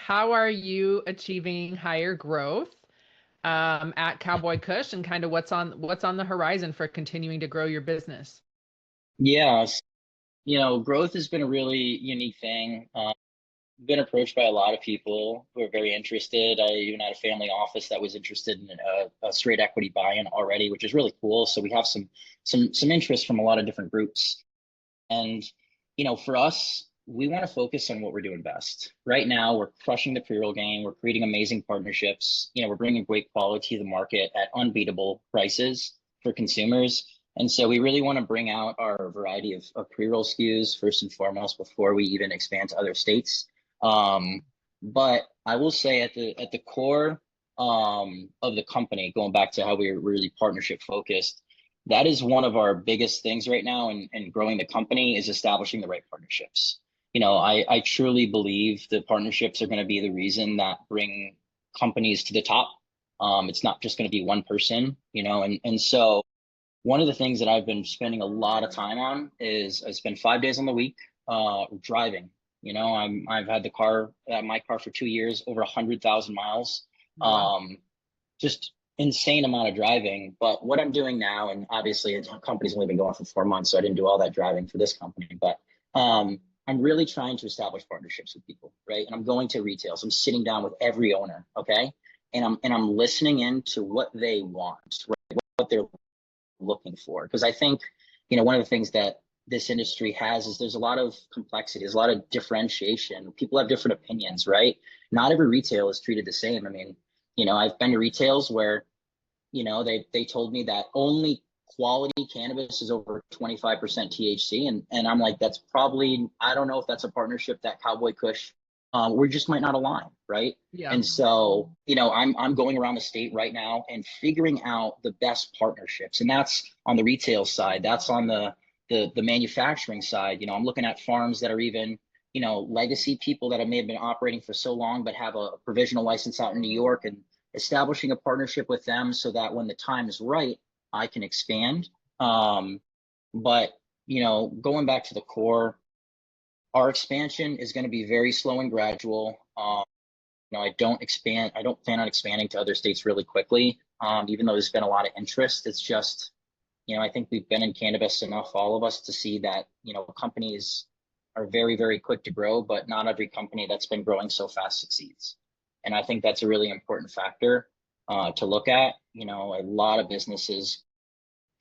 how are you achieving higher growth at Cowboy Kush, and kind of what's on the horizon for continuing to grow your business? Yes, growth has been a really unique thing. Been approached by a lot of people who are very interested. I even had a family office that was interested in a straight equity buy-in already, which is really cool. So we have some interest from a lot of different groups. And for us, we want to focus on what we're doing best. Right now, we're crushing the pre-roll game. We're creating amazing partnerships. We're bringing great quality to the market at unbeatable prices for consumers. And so we really want to bring out our variety of pre-roll SKUs first and foremost before we even expand to other states. But I will say at the core of the company, going back to how we're really partnership focused, that is one of our biggest things right now in growing the company is establishing the right partnerships. I truly believe the partnerships are going to be the reason that bring companies to the top. It's not just going to be one person, and so one of the things that I've been spending a lot of time on is I spend 5 days on the week driving. I've had my car for 2 years, over 100,000 miles. Wow. Just insane amount of driving. But what I'm doing now, and obviously the company's only been going for 4 months, so I didn't do all that driving for this company. But I'm really trying to establish partnerships with people, right? And I'm going to retail. So I'm sitting down with every owner, okay? And I'm listening into what they want, right? What they're looking for. Because I think, one of the things that this industry has is there's a lot of complexity, there's a lot of differentiation. People have different opinions, right? Not every retail is treated the same. I mean, I've been to retails where, they told me that only quality cannabis is over 25% THC. And I'm like, that's probably, I don't know if that's a partnership that Cowboy Kush, we just might not align, right? Yeah. And so, I'm going around the state right now and figuring out the best partnerships. And that's on the retail side. That's on the manufacturing side. I'm looking at farms that are even, legacy people that may have been operating for so long, but have a provisional license out in New York, and establishing a partnership with them so that when the time is right, I can expand. But, going back to the core, our expansion is going to be very slow and gradual. I don't plan on expanding to other states really quickly. Even though there's been a lot of interest, it's just, I think we've been in cannabis enough, all of us, to see that, companies are very, very quick to grow, but not every company that's been growing so fast succeeds. And I think that's a really important factor to look at. A lot of businesses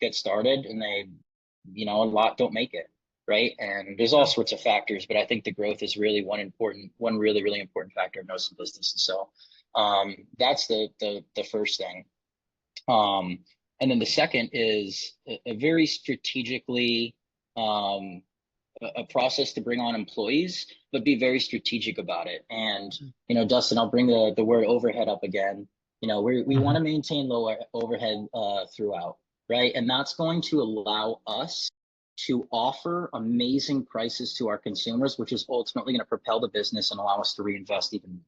get started and a lot don't make it, right? And there's all Yeah. sorts of factors, but I think the growth is really one really, really important factor in most businesses. So that's the first thing. And then the second is a very strategically a process to bring on employees, but be very strategic about it. And Dustin, I'll bring the word overhead up again. We want Mhm. to maintain low overhead throughout, right? And that's going to allow us to offer amazing prices to our consumers, which is ultimately going to propel the business and allow us to reinvest even